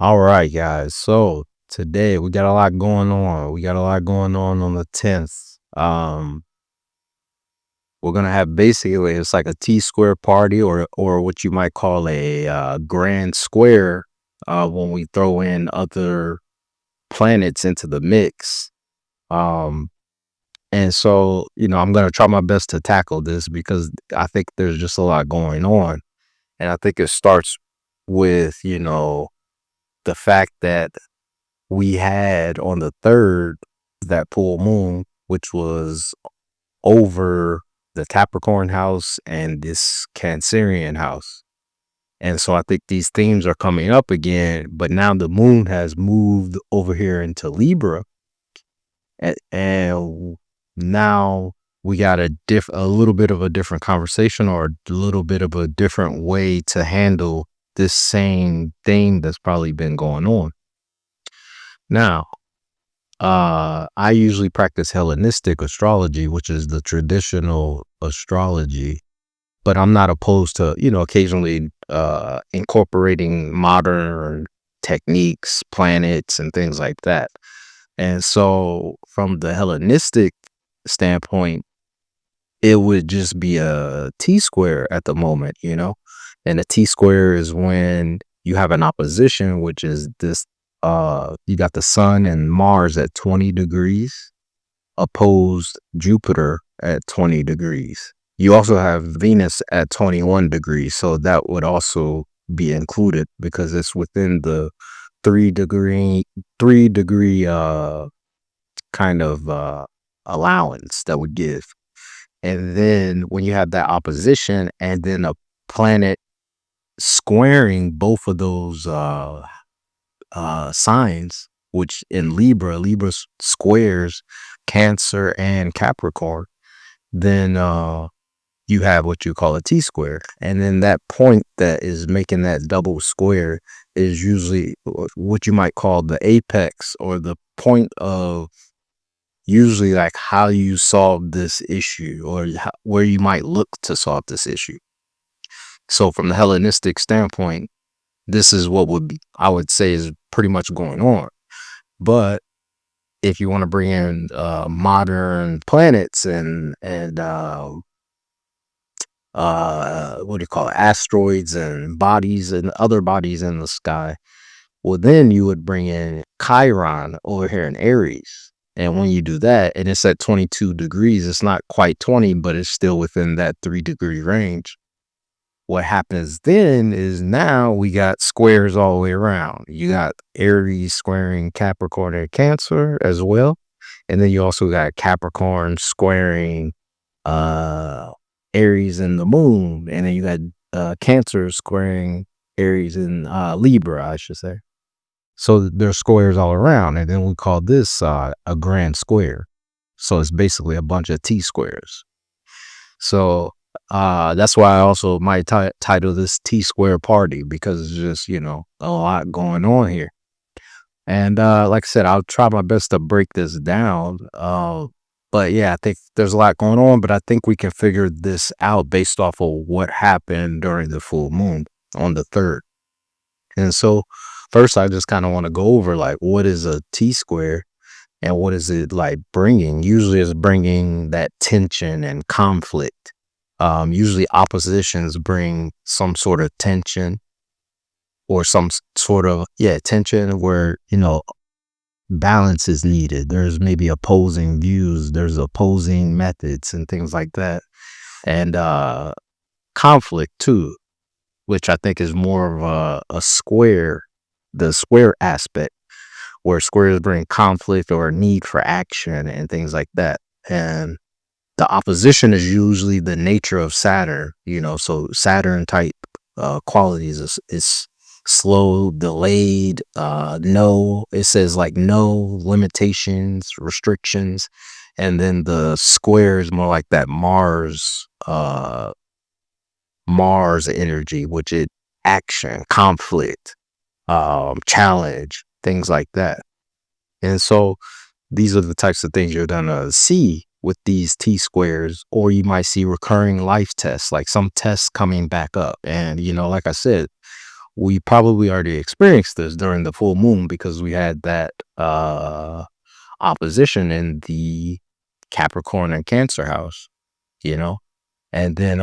All right, guys. So today we got a lot going on. We got a lot going on the 10th. We're gonna have basically it's like a T square party or what you might call a grand square when we throw in other planets into the mix. Um, and so I'm gonna try my best to tackle this because I think there's just a lot going on, and I think it starts with the fact that we had on the third that full moon, which was over the Capricorn house and this Cancerian house. And so I think these themes are coming up again, but now the moon has moved over here into Libra. And now we got a little bit of a different conversation or a little bit of a different way to handle this same thing that's probably been going on. Now, I usually practice Hellenistic astrology, which is the traditional astrology, but I'm not opposed to, occasionally incorporating modern techniques, planets, and things like that. And so from the Hellenistic standpoint, it would just be a T square at the moment. And a T square is when you have an opposition, which is this you got the sun and Mars at 20 degrees, opposed Jupiter at 20 degrees. You also have Venus at 21 degrees, so that would also be included because it's within the 3 degree kind of allowance that would give. And then when you have that opposition and then a planet squaring both of those signs, which in Libra squares Cancer and Capricorn, then you have what you call a T square. And then that point that is making that double square is usually what you might call the apex or the point of usually like how you solve this issue or where you might look to solve this issue. So from the Hellenistic standpoint, this is what I would say is pretty much going on. But if you want to bring in modern planets and what do you call it, asteroids and bodies and other bodies in the sky, well, then you would bring in Chiron over here in Aries. And when you do that, and it's at 22 degrees, it's not quite 20, but it's still within that 3 degree range. What happens then is now we got squares all the way around. You got Aries squaring Capricorn and Cancer as well. And then you also got Capricorn squaring Aries and the moon. And then you got Cancer squaring Aries and Libra, I should say. So there's squares all around. And then we call this a grand square. So it's basically a bunch of T squares. So that's why I also might title this T square party because it's just, a lot going on here. And like I said, I'll try my best to break this down. But yeah, I think there's a lot going on, but I think we can figure this out based off of what happened during the full moon on the 3rd. And so first, I just kind of want to go over like what is a T square and what is it like bringing. Usually it's bringing that tension and conflict. Usually oppositions bring some sort of tension or some sort of, tension where, balance is needed. There's maybe opposing views, there's opposing methods and things like that. And conflict too, which I think is more of a square, the square aspect, where squares bring conflict or a need for action and things like that. And the opposition is usually the nature of Saturn, so Saturn type qualities is slow, delayed, it says like no limitations, restrictions. And then the square is more like that Mars energy, which is action, conflict, challenge, things like that. And so these are the types of things you're gonna see with these T squares, or you might see recurring life tests, like some tests coming back up. And, like I said, we probably already experienced this during the full moon because we had that opposition in the Capricorn and Cancer house, you know. And then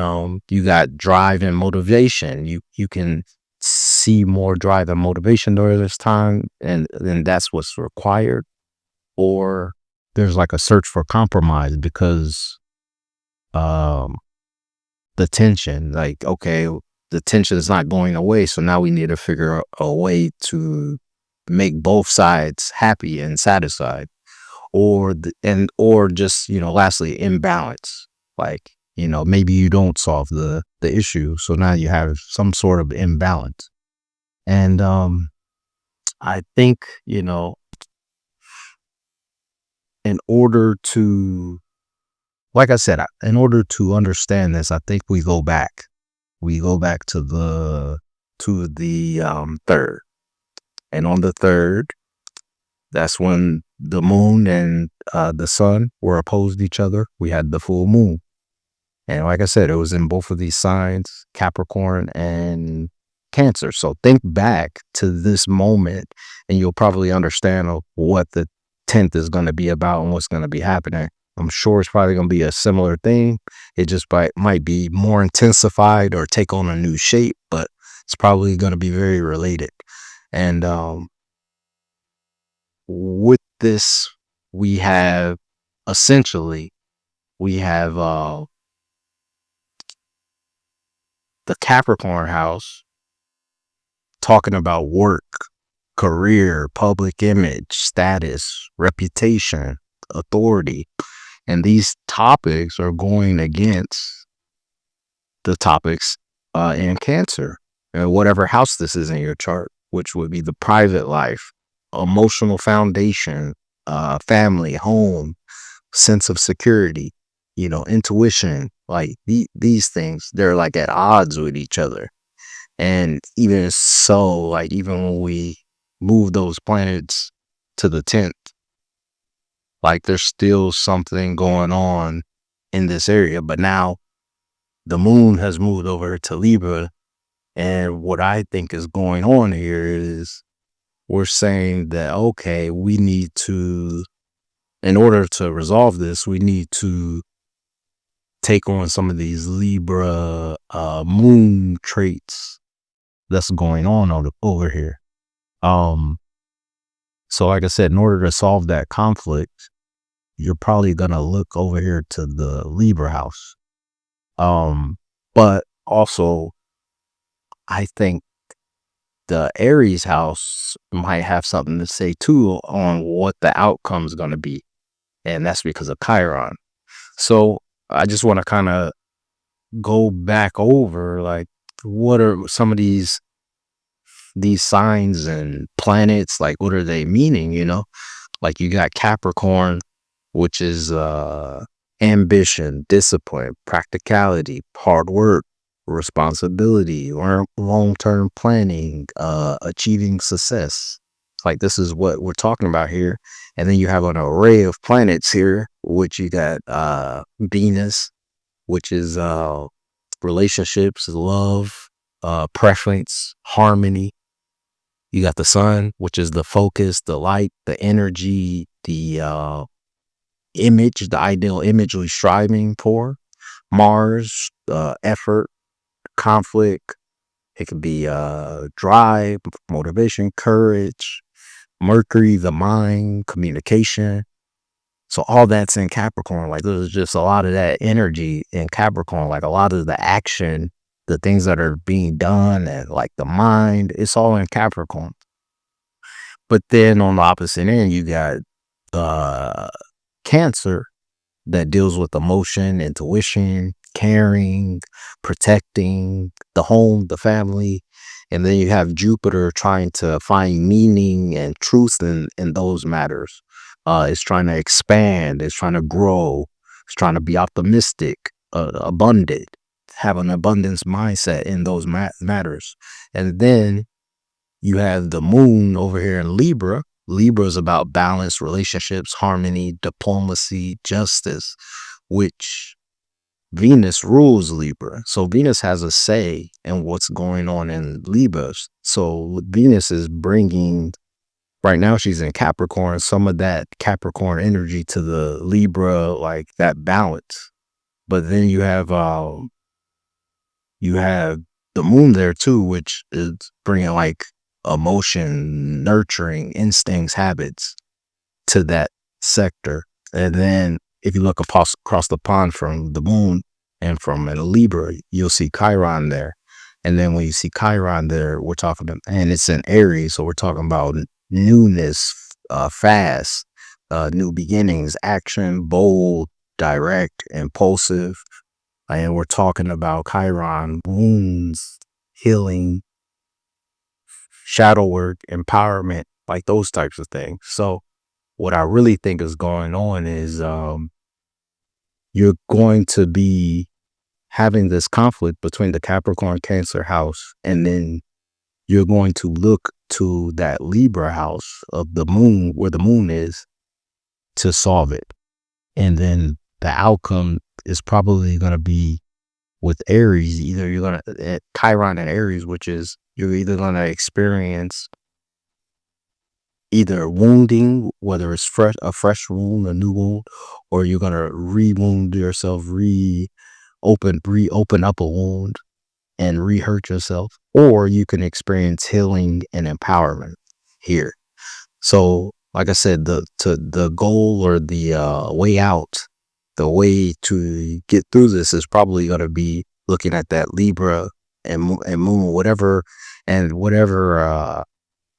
you got drive and motivation. You can see more drive and motivation during this time, and then that's what's required. Or there's like a search for compromise because um the tension, like, okay, the tension is not going away, so now we need to figure out a way to make both sides happy and satisfied. Or just, lastly, imbalance, like, maybe you don't solve the issue, so now you have some sort of imbalance. And I think, in order to, like I said, in order to understand this, I think we go back to the third. And on the third, that's when the moon and the sun were opposed to each other. We had the full moon. And like I said, it was in both of these signs, Capricorn and Cancer. So think back to this moment and you'll probably understand what the 10th is going to be about and what's going to be happening. I'm sure it's probably going to be a similar thing. It just might be more intensified or take on a new shape, but it's probably going to be very related. And with this, we have essentially, we have the Capricorn house talking about work, career, public image, status, reputation, authority. And these topics are going against the topics in Cancer, whatever house this is in your chart, which would be the private life, emotional foundation, family, home, sense of security, intuition. Like these things, they're like at odds with each other. And even so, like even when we move those planets to the 10th, like there's still something going on in this area. But now the moon has moved over to Libra. And what I think is going on here is we're saying that, okay, we need to, in order to resolve this, we need to take on some of these Libra moon traits that's going on over here. So like I said, in order to solve that conflict, you're probably gonna look over here to the Libra house. But also I think the Aries house might have something to say too on what the outcome is gonna be. And that's because of Chiron. So I just want to kind of go back over like what are some of these signs and planets, like what are they meaning, like you got Capricorn, which is ambition, discipline, practicality, hard work, responsibility, or long-term planning, achieving success. Like this is what we're talking about here. And then you have an array of planets here, which you got Venus, which is relationships, love, preference, harmony. You got the sun, which is the focus, the light, the energy, the image, the ideal image we're striving for. Mars, effort, conflict. It could be drive, motivation, courage. Mercury, the mind, communication. So all that's in Capricorn. Like there's just a lot of that energy in Capricorn, like a lot of the action, the things that are being done, and like the mind, it's all in Capricorn. But then on the opposite end, you got Cancer that deals with emotion, intuition, caring, protecting the home, the family. And then you have Jupiter trying to find meaning and truth in those matters. It's trying to expand, it's trying to grow, it's trying to be optimistic, abundant, have an abundance mindset in those matters. And then you have the moon over here in Libra. Libra is about balance, relationships, harmony, diplomacy, justice, which Venus rules Libra. So Venus has a say in what's going on in Libra. So Venus is bringing, right now she's in Capricorn, some of that Capricorn energy to the Libra, like that balance. But then you have the moon there too, which is bringing like emotion, nurturing, instincts, habits to that sector. And then if you look across the pond from the moon and from a Libra, you'll see Chiron there. And then when you see Chiron there, we're talking about, and it's in Aries, so we're talking about newness, fast, new beginnings, action, bold, direct, impulsive. And we're talking about Chiron, wounds, healing, shadow work, empowerment, like those types of things. So what I really think is going on is you're going to be having this conflict between the Capricorn Cancer house, and then you're going to look to that Libra house of the moon, where the moon is, to solve it. And then the outcome is probably going to be with Aries. Either you're going to, Chiron and Aries, which is you're either going to experience either wounding, whether it's a fresh wound, a new wound, or you're gonna re-wound yourself, reopen up a wound and re-hurt yourself, or you can experience healing and empowerment here. So, like I said, the goal or the way out, the way to get through this is probably gonna be looking at that Libra and moon, whatever, and whatever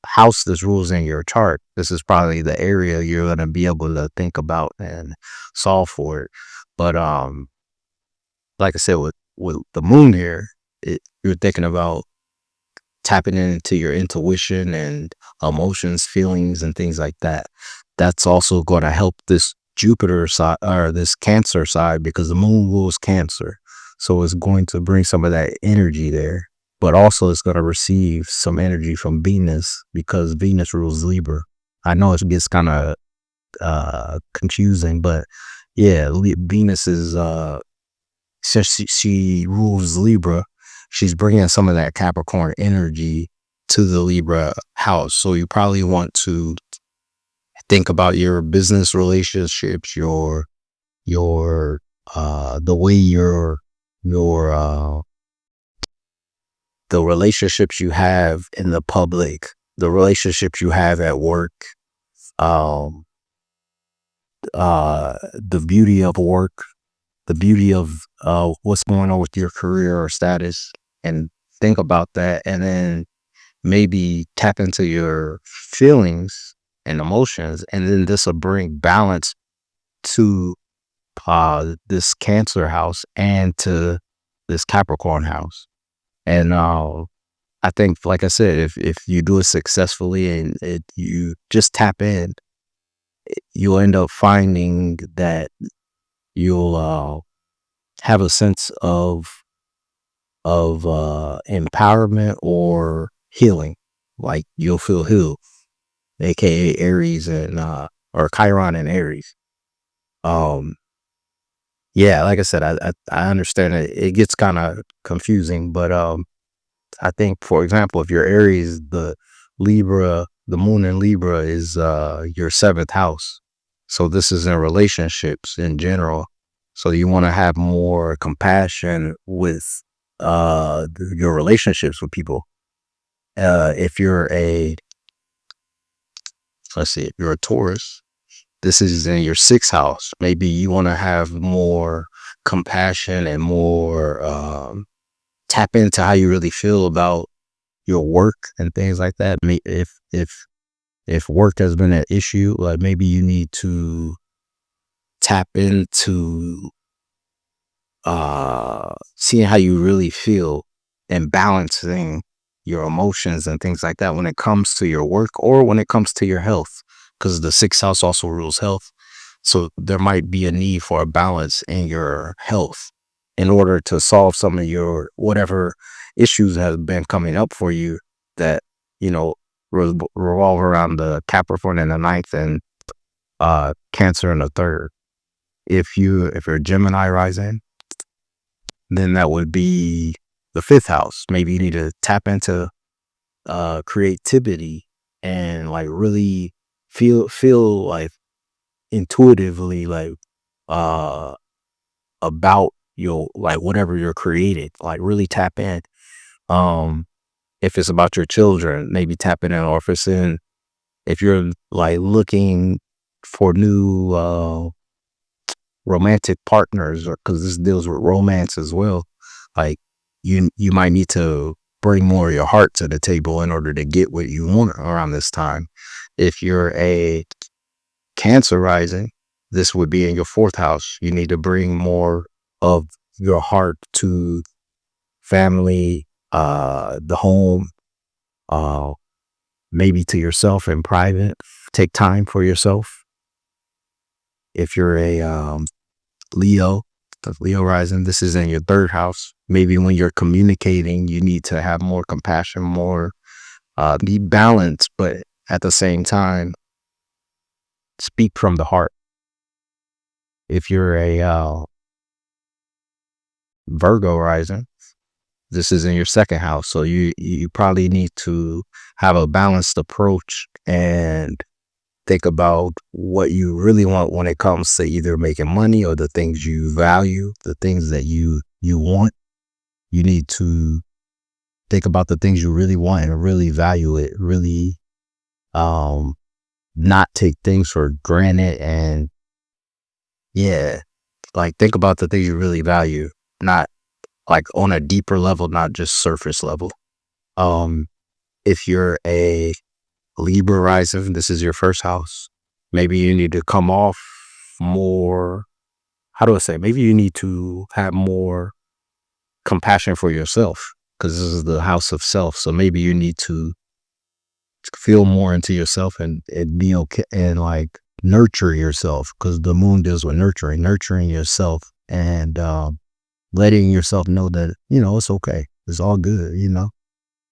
house this rules in your chart. This is probably the area you're going to be able to think about and solve for it. But like I said, with the moon here, you're thinking about tapping into your intuition and emotions, feelings, and things like that. That's also going to help this Jupiter side, or this Cancer side, because the moon rules Cancer. So it's going to bring some of that energy there, but also it's going to receive some energy from Venus, because Venus rules Libra. I know it gets kind of confusing, but yeah, Venus is, since she rules Libra, she's bringing some of that Capricorn energy to the Libra house. So you probably want to think about your business relationships, the way your the relationships you have in the public, the relationships you have at work, um, the beauty of work, the beauty of what's going on with your career or status, and think about that, and then maybe tap into your feelings and emotions, and then this will bring balance to this Cancer house and to this Capricorn house. And I think, like I said, if you do it successfully and you just tap in, you'll end up finding that you'll have a sense of empowerment or healing. Like you'll feel healed, aka Aries and or Chiron and Aries. Um, yeah, like I said, I understand it gets kind of confusing, but I think, for example, if you're Aries, the moon in Libra is your seventh house. So this is in relationships in general. So you want to have more compassion with your relationships with people. If you're if you're a Taurus, this is in your sixth house. Maybe you want to have more compassion and more tap into how you really feel about your work and things like that. If work has been an issue, like maybe you need to tap into seeing how you really feel and balancing your emotions and things like that when it comes to your work or when it comes to your health, because the sixth house also rules health. So there might be a need for a balance in your health in order to solve some of your whatever issues have been coming up for you that, you know, revolve around the Capricorn in the ninth and Cancer in the third. If you're Gemini rising, then that would be the fifth house. Maybe you need to tap into creativity and like really feel like intuitively like uh about your like whatever you're created, like really tap in. um if it's about your children, maybe tap in, or if you're like looking for new romantic partners, or because this deals with romance as well, like you might need to bring more of your heart to the table in order to get what you want around this time. If you're a Cancer rising, this would be in your fourth house. You need to bring more of your heart to family, the home, uh, maybe to yourself in private. Take time for yourself. If you're a Leo, the Leo rising, this is in your third house. Maybe when you're communicating, you need to have more compassion, more be balanced, but at the same time, speak from the heart. If you're a Virgo rising, this is in your second house. So you probably need to have a balanced approach and think about what you really want when it comes to either making money or the things you value, the things that you want. You need to think about the things you really want and really value it, really um not take things for granted. And yeah, like think about the things you really value, not like on a deeper level, not just surface level. um if you're a Libra rising, this is your first house. Maybe you need to come off more, how do I say, maybe you need to have more compassion for yourself, because this is the house of self. So maybe you need to feel more into yourself and be okay and like nurture yourself, because the moon deals with nurturing yourself, and letting yourself know that, it's okay. It's all good.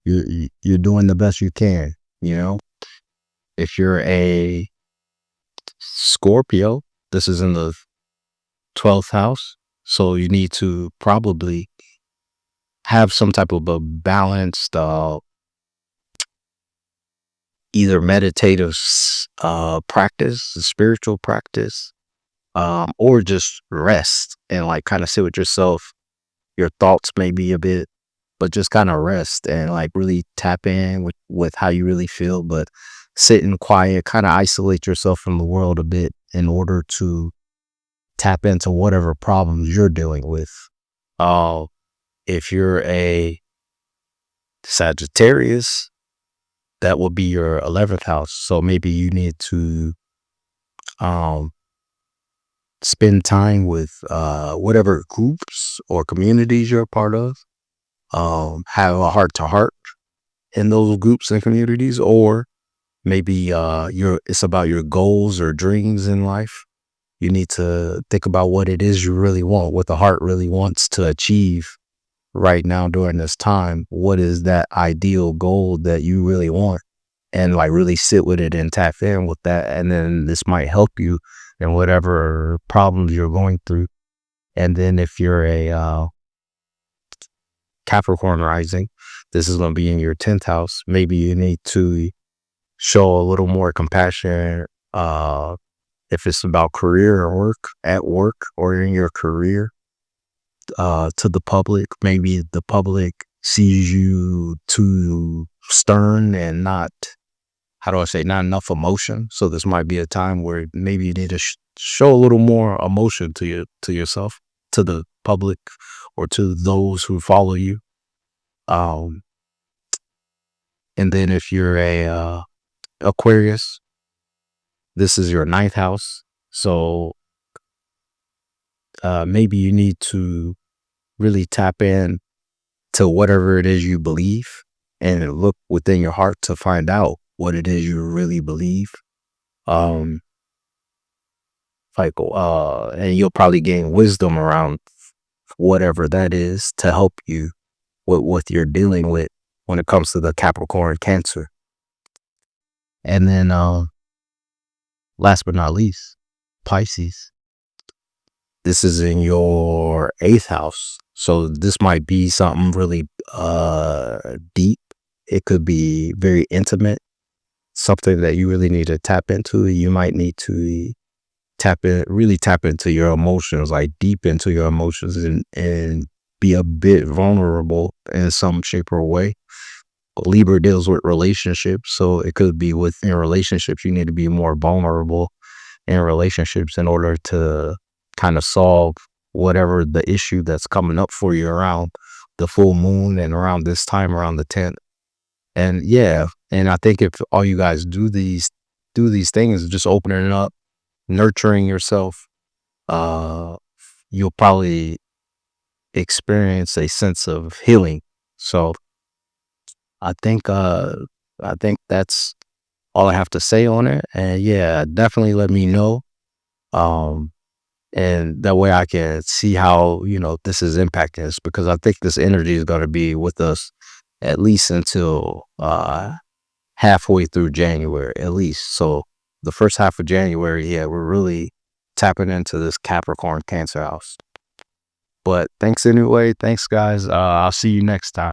You're doing the best you can, you know. If you're a Scorpio, this is in the 12th house. So you need to probably have some type of a balanced, either meditative practice, spiritual practice, or just rest and like kind of sit with yourself. Your thoughts may be a bit, but just kind of rest and like really tap in with how you really feel, but sit in quiet, kind of isolate yourself from the world a bit in order to tap into whatever problems you're dealing with. Uh, if you're a Sagittarius, that will be your 11th house. So maybe you need to um, spend time with whatever groups or communities you're a part of. Have a heart to heart in those groups and communities, or maybe it's about your goals or dreams in life. You need to think about what it is you really want, what the heart really wants to achieve right now during this time. What is that ideal goal that you really want? And like really sit with it and tap in with that. And then this might help you in whatever problems you're going through. And then if you're a Capricorn rising, this is going to be in your 10th house. Maybe you need to show a little more compassion. If it's about career or work, at work or in your career, to the public. Maybe the public sees you too stern and not, how do I say, not enough emotion. So this might be a time where maybe you need to show a little more emotion to yourself, to the public, or to those who follow you. Um, and then if you're a Aquarius, this is your 9th house. So maybe you need to really tap in to whatever it is you believe and look within your heart to find out what it is you really believe. Um, and you'll probably gain wisdom around whatever that is to help you with what you're dealing with when it comes to the Capricorn Cancer. And then, last but not least, Pisces. this is in your 8th house. So this might be something really deep. It could be very intimate, something that you really need to tap into. You might need to really tap into your emotions, like deep into your emotions, and be a bit vulnerable in some shape or way. Libra deals with relationships, so it could be within relationships. You need to be more vulnerable in relationships in order to kind of solve whatever the issue that's coming up for you around the full moon and around this time, around the 10th. And yeah, and I think if all you guys do these things, just opening it up, nurturing yourself, uh, you'll probably experience a sense of healing. So I think I think that's all I have to say on it. And yeah, definitely let me know. Um, and that way I can see how, this is impacting us, because I think this energy is going to be with us at least until halfway through January, at least. So the first half of January, yeah, we're really tapping into this Capricorn Cancer house. But thanks anyway. Thanks, guys. I'll see you next time.